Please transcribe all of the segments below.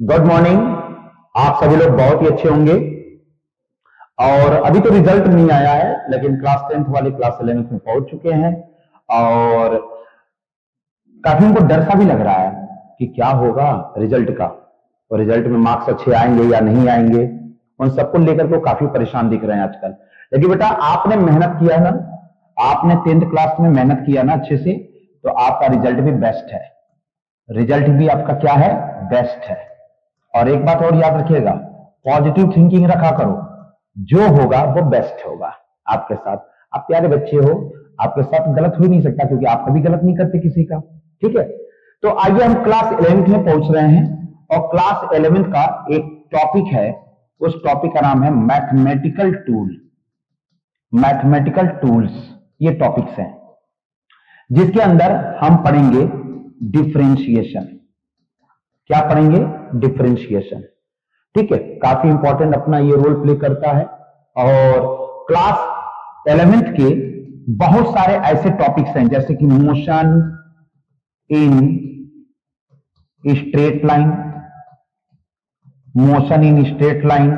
Good morning. आप सभी लोग बहुत ही अच्छे होंगे। और अभी तो रिजल्ट नहीं आया है, लेकिन क्लास 10th वाले क्लास 11th में पहुंच चुके हैं। और काफी उनको डर सा भी लग रहा है कि क्या होगा रिजल्ट का, और रिजल्ट में मार्क्स अच्छे आएंगे या नहीं आएंगे। उन सबको लेकर के वो काफी परेशान दिख रहे हैं आजकल। लेकिन बेटा आपने मेहनत किया ना, आपने 10th क्लास में मेहनत किया ना अच्छे से, तो आपका रिजल्ट भी बेस्ट है। रिजल्ट भी आपका क्या है? बेस्ट है। और एक बात और याद रखिएगा, पॉजिटिव थिंकिंग रखा करो, जो होगा वो बेस्ट होगा आपके साथ। आप प्यारे बच्चे हो, आपके साथ गलत हो ही नहीं सकता, क्योंकि आप कभी गलत नहीं करते किसी का। ठीक है, तो आइए हम क्लास 11th में पहुंच रहे हैं, और क्लास 11th का एक टॉपिक है, उस टॉपिक का नाम है मैथमेटिकल टूल। मैथमेटिकल टूल्स ये टॉपिक्स हैं, जिसके अंदर हम पढ़ेंगे डिफरेंशिएशन। क्या पढ़ेंगे? डिफरेंशिएशन। ठीक है, काफी इंपॉर्टेंट अपना ये रोल प्ले करता है। और क्लास 11th के बहुत सारे ऐसे टॉपिक्स हैं, जैसे कि motion in straight line, motion in straight line,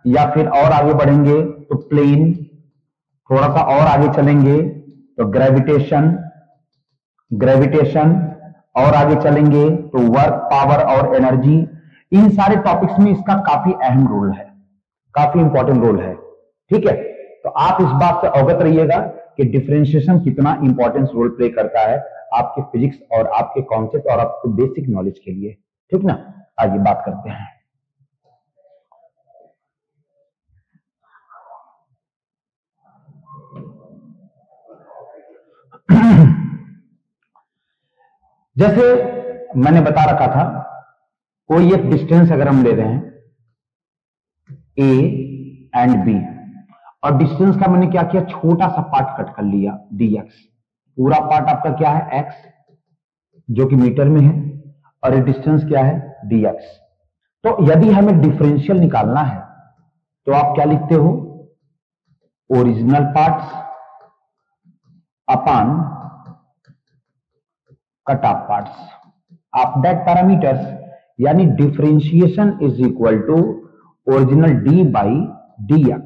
या फिर और आगे बढ़ेंगे तो प्लेन, थोड़ा सा और आगे चलेंगे तो ग्रेविटेशन, और आगे चलेंगे तो वर्क, पावर और एनर्जी। इन सारे टॉपिक्स में इसका काफी अहम रोल है, काफी इंपॉर्टेंट रोल है। ठीक है, तो आप इस बात से अवगत रहिएगा कि डिफरेंशिएशन कितना इंपॉर्टेंट रोल प्ले करता है आपके फिजिक्स और आपके कॉन्सेप्ट और आपके बेसिक नॉलेज के लिए। ठीक ना, आगे बात करते हैं। जैसे मैंने बता रखा था, कोई एक डिस्टेंस अगर हम ले रहे हैं ए एंड बी, और डिस्टेंस का मैंने क्या किया, छोटा सा पार्ट कट कर लिया dx। पूरा पार्ट आपका क्या है? x, जो कि मीटर में है, और ये डिस्टेंस क्या है? dx। तो यदि हमें डिफरेंशियल निकालना है तो आप क्या लिखते हो? Original parts upon cut off parts of that parameters, यानी differentiation is equal to original d by dx।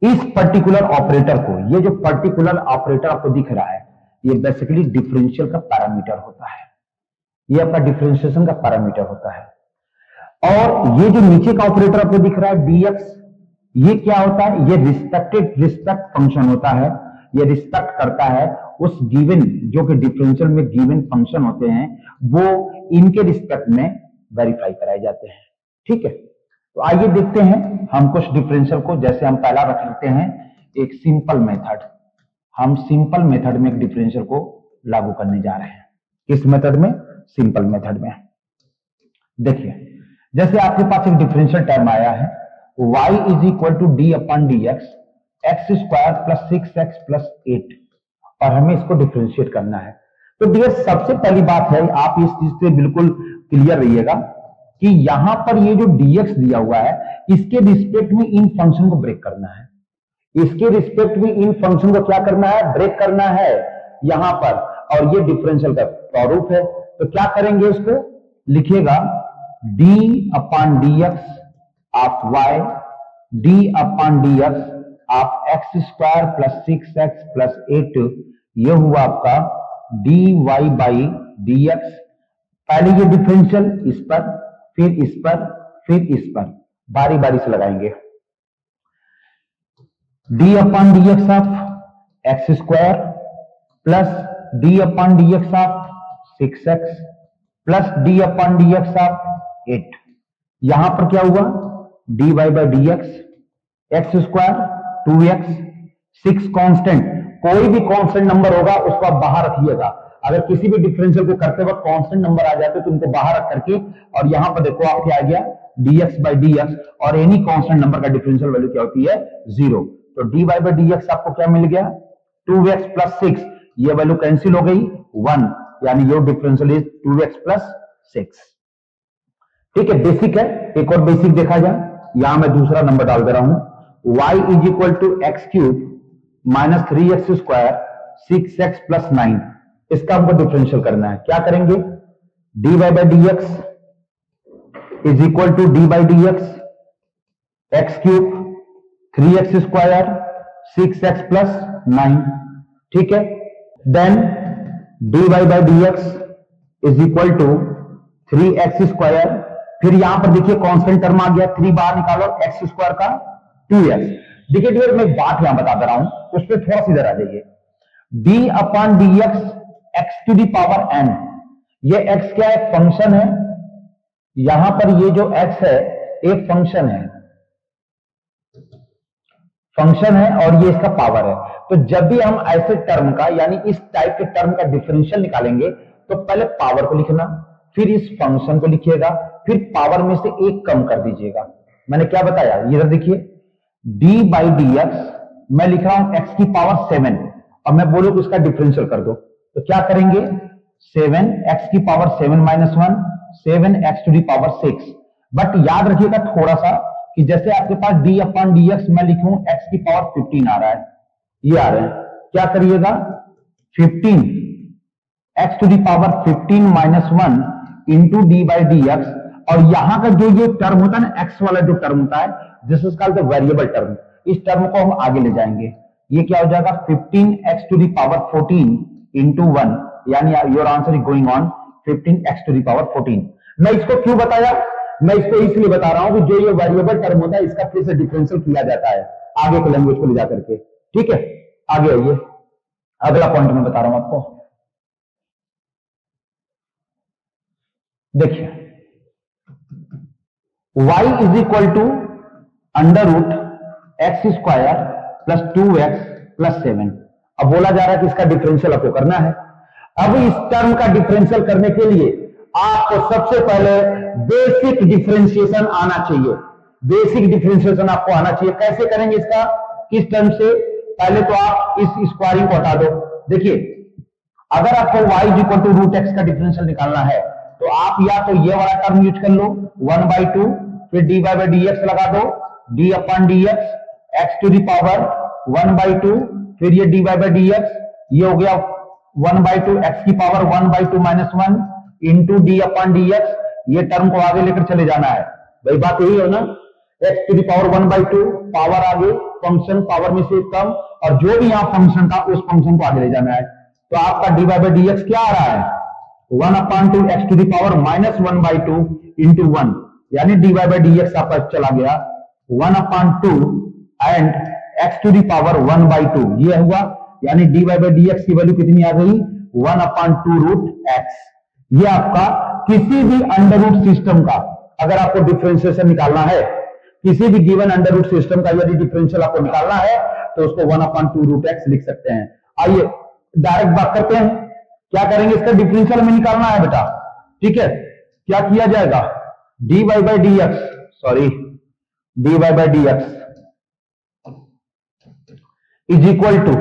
इस पर्टिकुलर ऑपरेटर को, ये जो पर्टिकुलर ऑपरेटर आपको दिख रहा है, ये बेसिकली डिफरेंशियल का पैरामीटर होता है, ये आपका डिफरेंशिएशन का पैरामीटर होता है। और ये जो नीचे का ऑपरेटर आपको दिख रहा है dx, ये क्या होता है? ये रिस्पेक्ट फंक्शन होता है। ये रिस्पेक्ट करता है उस गिवन, जो कि डिफरेंशियल में गिवन फंक्शन होते हैं, वो इनके रिस्पेक्ट में वेरीफाई कराए जाते हैं। ठीक है, तो आइए देखते हैं हम कुछ डिफरेंशियल को। जैसे हम पहला रख लेते हैं एक सिंपल मेथड। हम सिंपल मेथड में एक डिफरेंशियल को लागू करने जा रहे हैं। किस मेथड में? सिंपल मेथड में। देखिए, जैसे आपके पास एक डिफरेंशियल टर्म आया है y is equal to d upon d x, x square plus 6x plus 8, और हमें इसको डिफरेंशिएट करना है। तो डियर, सबसे पहली बात है, आप इस चीज से बिल्कुल क्लियर रहिएगा कि यहां पर ये जो dx दिया हुआ है, इसके रिस्पेक्ट में इन फंक्शन को ब्रेक करना है। इसके रिस्पेक्ट में इन फंक्शन को क्या करना है? ब्रेक करना है यहां पर। और ये डिफरेंशियल का प्रारूप है, तो क्या करेंगे? इसको लिखिएगा d upon dx of y, d upon dx of x square plus 6x plus 8, ये हुआ आपका dy बाई dx। पहले ये डिफरेंशियल इस पर, फिर इस पर, फिर इस पर, बारी बारी से लगाएंगे। d upon dx of x square plus d upon dx of 6x plus d upon dx of 8। यहां पर क्या हुआ? dy by dx, x square 2x, 6 constant, कोई भी कांस्टेंट नंबर होगा उसको आप बाहर रखिएगा। अगर किसी भी डिफरेंशियल को करते वक्त कांस्टेंट नंबर आ जाते तो उनको बाहर रख करके, और यहां पर देखो आप क्या आ गया? dx बाई dx, और एनी कांस्टेंट नंबर का डिफरेंशियल वैल्यू क्या होती है? 0। तो dy बाई dx आपको क्या मिल गया? 2x प्लस 6, ये वैल्यू कैंसिल हो गई 1, यानी your differential is 2x plus 6। ठीक है, बेसिक है। एक और बेसिक देखा जाए, यहां मैं दूसरा नंबर डाल दे रहा हूं, y is equal to x cube minus 3x square 6x plus 9। इसका हमको डिफरेंशियल करना है। क्या करेंगे? dy by dx is equal to d by d x cube 3x² 6x plus 9, ठीक है। Then dy by d x is equal to 3x², फिर यहां पर देखिए कांस्टेंट टर्म आ गया, 3 बाहर निकालो, x² का 2x। देखिए डियर मैं एक बात यहां बता दे रहा हूं, उस पर थोड़ा सा इधर आ जाइए। d upon d x to the power n, ये x क्या है, फंक्शन है। यहां पर ये जो x है एक फंक्शन है, और ये इसका पावर है। तो जब भी हम ऐसे टर्म का यानी इस टाइप के टर्म का डिफरेंशियल निकालेंगे तो पहले पावर को लिखना, फिर इस फंक्शन को लिखिएगा, फिर पावर में से एक कम कर दीजिएगा। मैंने क्या बताया, इधर देखिए d बाई डी एक्स मैं लिख रहा हूं x की पावर 7, और मैं बोलूं कि उसका डिफरेंशियल कर दो, तो क्या करेंगे, 7x की power 7 minus 1, 7x to the power 6। But याद रखिएगा थोड़ा सा कि जैसे आपके पास d अपॉन डी एक्स मैं लिखूं x की पावर 15 आ रहा है, ये आ रहा है, क्या करिएगा 15x to the power 15 minus 1 into d by d x, और यहां का जो ये टर्म होता है ना, x वाला जो टर्म होता है, this is called the variable term, इस टर्म को हम आगे ले जाएंगे। ये क्या हो जाएगा 15x to the power 14 into 1, यानी your answer is going on 15x to the power 14। मैं इसको क्यों बताया, मैं इसको इसलिए बता रहा हूं कि जो ये वेरिएबल टर्म होता है इसका फिर से डिफरेंशियल किया जाता है आगे के लैंग्वेज को ले जाकर के, ठीक है। आगे आइए, अगला पॉइंट मैं बता रहा हूं आपको, देखिए y is equal to under root x² plus 2x plus 7। अब बोला जा रहा है कि इसका डिफरेंशियल आपको करना है। अब इस टर्म का डिफरेंशियल करने के लिए आपको सबसे पहले बेसिक डिफरेंशिएशन आना चाहिए, बेसिक डिफरेंशिएशन आपको आना चाहिए। कैसे करेंगे इसका, किस टर्म से, पहले तो आप इस स्क्वायरिंग को हटा दो। देखिए अगर आपको y is equal to root x का डिफरेंशियल निकालना है तो आप या तो ये वाला टर्म यूज कर लो 1/2, फिर dy बाई डी एक्स लगा दो, d upon d x to the power 1/2, फिर ये dy बाई डी एक्स, ये हो गया 1/2 x की power 1/2 minus 1 into D upon d x, ये टर्म को आगे लेकर चले जाना है। भाई बात यही हो ना, x to the power 1/2, power आगे, फंक्शन पावर में से कम, और जो भी यहां फंक्शन था उस फंक्शन को आगे ले जाना है। तो आपका dy बाई डी एक्स क्या आ रहा है, 1/2 x to the power minus 1/2 into 1, यानी dy बाई डी एक्स आपका चला गया 1/2 and x to the power 1/2, ये हुआ, यानी dy बाई डी एक्स की वैल्यू कितनी आ गई 1/2 रूट x। ये आपका किसी भी अंडर रूट सिस्टम का अगर आपको डिफरेंशिएशन निकालना है, किसी भी गिवन अंडर रूट सिस्टम का यदि डिफरेंशियल आपको निकालना है तो उसको 1/2 रूट x लिख सकते हैं। आइए डायरेक्ट बात करते हैं, क्या करेंगे, इसका डिफरेंशियल हमें निकालना है बेटा, ठीक है। क्या किया जाएगा, dy by d x, sorry dy by d x is equal to,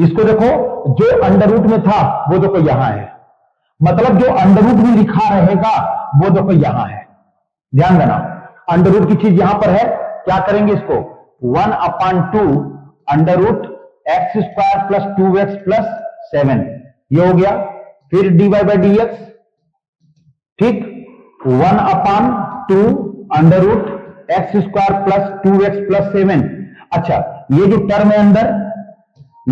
इसको देखो जो अंडर रूट में था वो देखो यहां है, मतलब जो अंडर रूट में लिखा रहेगा वो देखो यहां है, ध्यान देना अंडर रूट की चीज यहां पर है। क्या करेंगे इसको 1/2 under root x² plus 2x plus 7, ये हो गया, फिर dy बाई डी एक्स, ठीक 1/2 under root x² plus 2x plus 7। अच्छा ये जो टर्म है अंदर,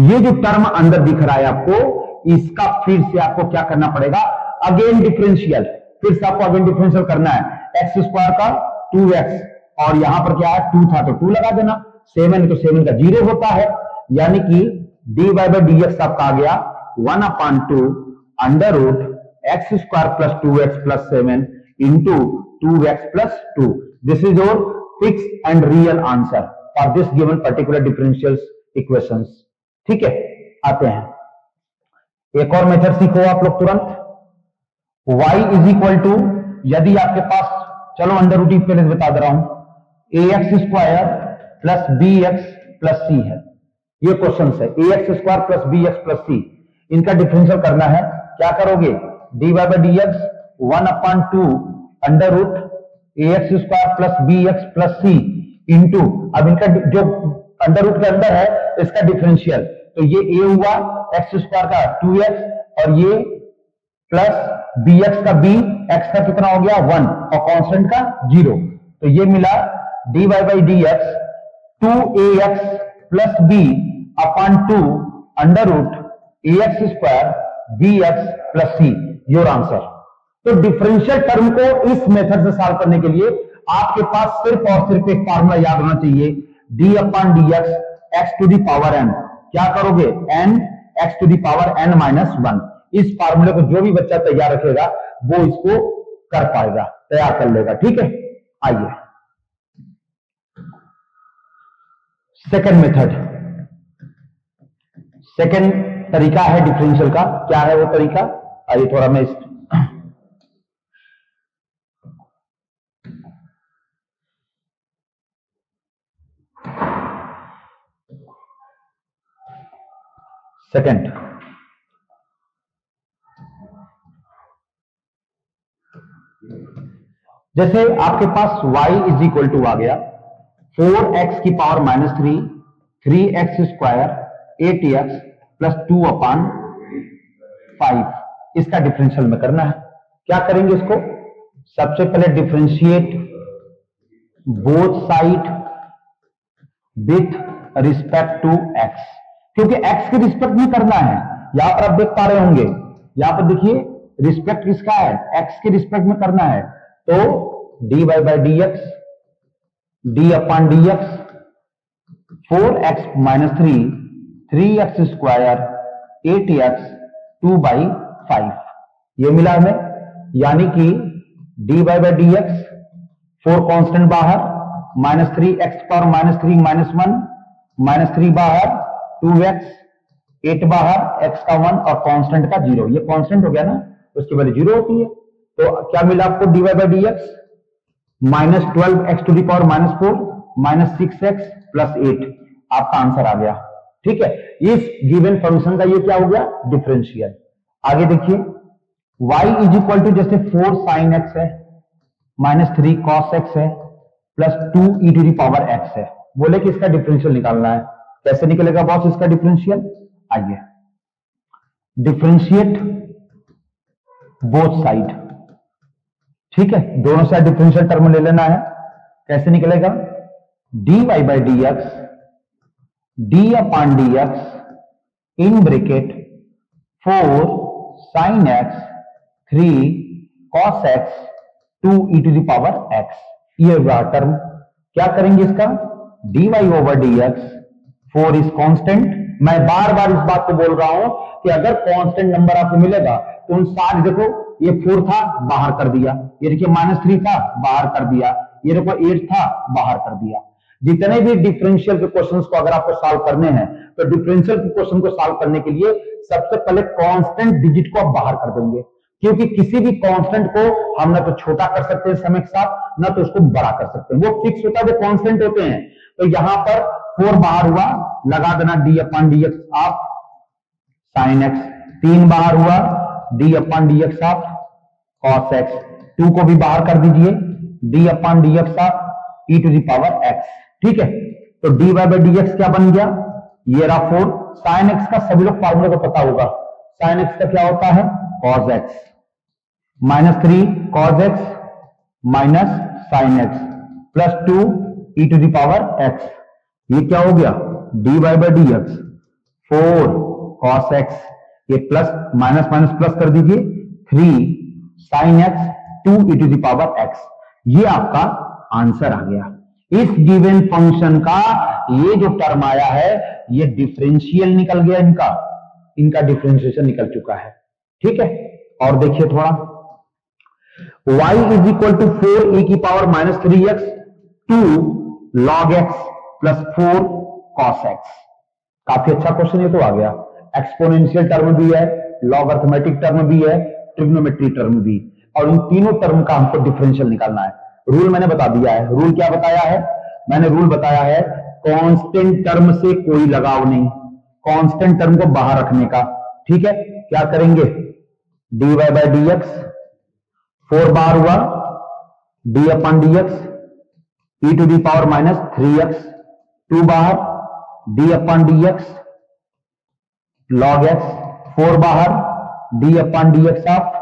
ये जो टर्म अंदर दिख रहा है आपको, इसका फिर से आपको क्या करना पड़ेगा, अगेन डिफरेंशियल, फिर से आपको अगेन डिफरेंशियल करना है x² का 2x, और यहां पर क्या है 2 था तो 2 लगा देना, 7 तो 7 का 0 होता है, यानी कि dy बाई डी एक्स आपका आ गया 1/2 under root x² plus 2x plus 7 into 2x plus 2। This is your fix and real answer for this given particular differential equations, ठीक है। आते हैं एक और मेथड सीखो आप लोग तुरंत, y इज इक्वल टू, यदि आपके पास, चलो अंडर रूट पहले बता दे रहा हूं, ax² plus bx plus c है, ये क्वेश्चन है, ax² plus bx plus c, इनका डिफरेंशियल करना है। क्या करोगे, dy by d x 1/2 under root ax² plus bx plus c into, अब इनका जो अंडर रूट के अंदर है इसका डिफरेंशियल, तो ये a हुआ x² का 2x और ये प्लस बी एक्स का बी, एक्स का कितना हो गया 1 और कांस्टेंट का 0, तो ये मिला dy by d x 2ax plus b upon 2 under root ax square bx plus c, your answer. तो डिफरेंशियल टर्म को इस मेथड से सॉल्व करने के लिए आपके पास सिर्फ और सिर्फ एक फार्मूला याद होना चाहिए, d upon d x to the power n। क्या करोगे, n x to the power n minus 1। इस फार्मूले को जो भी बच्चा तैयार रखेगा वो इसको कर पाएगा, तैयार कर लेगा। ठीक है, आइए सेकंड मेथड, सेकंड तरीका है डिफरेंशियल का। क्या है वो तरीका, आइए थोड़ा मैं सेकंड, जैसे आपके पास y इज इक्वल टू आ गया 4x की power minus 3, 3x square 8x plus 2 upon 5, इसका डिफरेंशियल में करना है। क्या करेंगे इसको, सबसे पहले differentiate both side with respect to x, क्योंकि x के रिस्पेक्ट में करना है। यहां पर आप देख पा रहे होंगे, यहां पर देखिए रिस्पेक्ट किसका है, x के रिस्पेक्ट में करना है। तो dy by d x d upon d x 4x minus 3, 3x square 8x 2 by 5, ये मिला हमें। यानी कि dy by d x 4 constant बाहर, minus 3x power minus 3 minus 1, minus 3 बाहर, 2x 8 बाहर, x का 1 और कांस्टेंट का 0। ये कांस्टेंट हो गया ना, उसकी वैल्यू 0 होती है। तो क्या मिला आपको, dy by d x minus 12x to the power minus 4 minus 6x plus 8, आपका आंसर आ गया। ठीक है, इस गिवन फंक्शन का ये क्या हो गया, डिफरेंशियल। आगे देखिए y इज इक्वल टू, जैसे 4 साइन x है माइनस 3 कॉस x है plus 2 e to the power x है, बोले कि इसका डिफरेंशियल निकालना है। कैसे निकलेगा बॉस इसका डिफरेंशियल, आइए डिफरेंशिएट बोथ साइड। ठीक है, दोनों साइड डिफरेंशियल टर्म ले लेना है। कैसे निकलेगा, dy by d x d upon d x in bracket 4 sine x 3 cos x 2 e to the power x, ये हुआ टर्म। क्या करेंगे इसका, dy over d x, 4 is constant. मैं बार बार इस बात को बोल रहा हूं कि अगर कांस्टेंट नंबर आपको मिलेगा तो उन सारे, देखो ये 4 था बाहर कर दिया, ये देखिए माइनस 3 था बाहर कर दिया, ये देखो 8 था बाहर कर दिया। जितने भी डिफरेंशियल के क्वेश्चंस को अगर आपको सॉल्व करने हैं तो डिफरेंशियल के क्वेश्चन को सॉल्व करने के लिए सबसे पहले कांस्टेंट डिजिट को आप बाहर कर देंगे, क्योंकि किसी भी कांस्टेंट को हम ना तो छोटा कर सकते हैं समय के साथ, ना तो उसको बड़ा कर सकते हैं, वो फिक्स होता है, वो कांस्टेंट होते हैं। तो यहां पर 4 बाहर हुआ, लगा देना डी अपॉन डी एक्स आप साइन एक्स, 3 बाहर हुआ, डी अपॉन डी एक्स आप कॉस एक्स, 2 को भी बाहर कर दीजिए, डी अपॉन डी एक्स आप e to the power x. ठीक है, तो d y by d x क्या बन गया, ये रहा 4। साइन एक्स का सभी लोग फार्मूले को पता होगा, साइन एक्स का क्या होता है, cos x, minus 3 cos x minus sine x plus 2 e to the power x. ये क्या हो गया, d y by d x 4 cos x, ये प्लस माइनस माइनस प्लस कर दीजिए, 3 sine x 2 e to the power x. ये आपका answer आ गया। इस गिवन फंक्शन का ये जो टर्म आया है ये डिफरेंशियल निकल गया, इनका डिफरेंशिएशन निकल चुका है। ठीक है, और देखिए थोड़ा, y is equal to 4 e की power minus 3x 2 log x plus 4 cos x। काफी अच्छा क्वेश्चन ये तो आ गया। एक्सपोनेंशियल टर्म भी है, लॉगरिथमेटिक टर्म भी है, ट्रिग्नोमेट्री टर्म भी, और इन तीनों टर्म का हमको डिफरेंशियल निकालना है। रूल मैंने बता दिया है। रूल क्या बताया है, मैंने रूल बताया है कांस्टेंट टर्म से कोई लगाव नहीं, कांस्टेंट टर्म को बाहर रखने का। ठीक है, क्या करेंगे, dy बाई डी एक्स 4 बार हुआ, d upon d x e to the power minus 3x 2 बाहर, d upon d x log x 4 बाहर, d upon d x of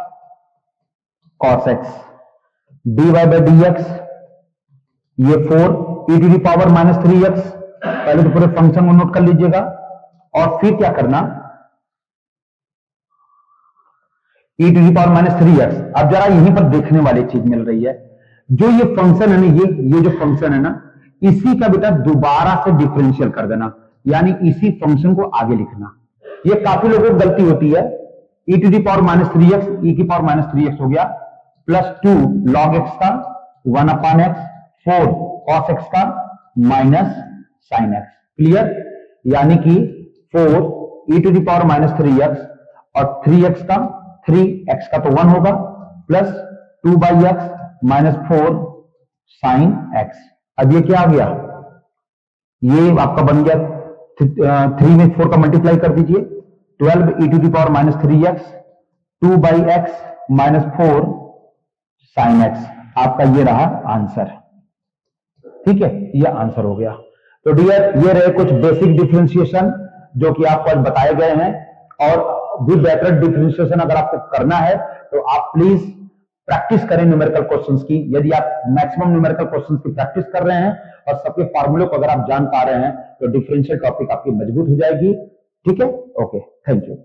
cos x dy by dx, ये 4 e to the power minus 3x। पहले तो पूरे function को note कर लीजिएगा और फिर क्या करना, e to the power minus 3x। अब जरा यहीं पर देखने वाली चीज मिल रही है, जो ये फंक्शन है ना, ये जो फंक्शन है ना, इसी का बेटा दोबारा से डिफरेंशियल कर देना, यानी इसी फंक्शन को आगे लिखना। ये काफी लोगों को गलती होती है। e to the power minus 3x, e की पावर माइनस 3x हो गया, प्लस 2 log x का 1 अपॉन x, 4 cos x का माइनस sin x। क्लियर? यानी कि 4 e to the power minus 3x और 3x का 3x का तो 1 होगा, plus 2 by x minus 4 sine x। अब ये क्या आ गया, ये आपका बन गया 3 में 4 का मल्टीप्लाई कर दीजिए, 12 e to the power minus 3x 2 by x minus 4 sine x। आपका ये रहा आंसर। ठीक है, ये आंसर हो गया। तो डियर, ये रहे कुछ बेसिक डिफरेंशिएशन जो कि आपको आज बताए गए हैं, और भी बेटर डिफरेंशिएशन अगर आपको करना है तो आप प्लीज प्रैक्टिस करें न्यूमेरिकल क्वेश्चंस की। यदि आप मैक्सिमम न्यूमेरिकल क्वेश्चंस की प्रैक्टिस कर रहे हैं और सबके फार्मूले को अगर आप जान पा रहे हैं तो डिफरेंशियल टॉपिक आपकी मजबूत हो जाएगी। ठीक है, ओके, थैंक यू।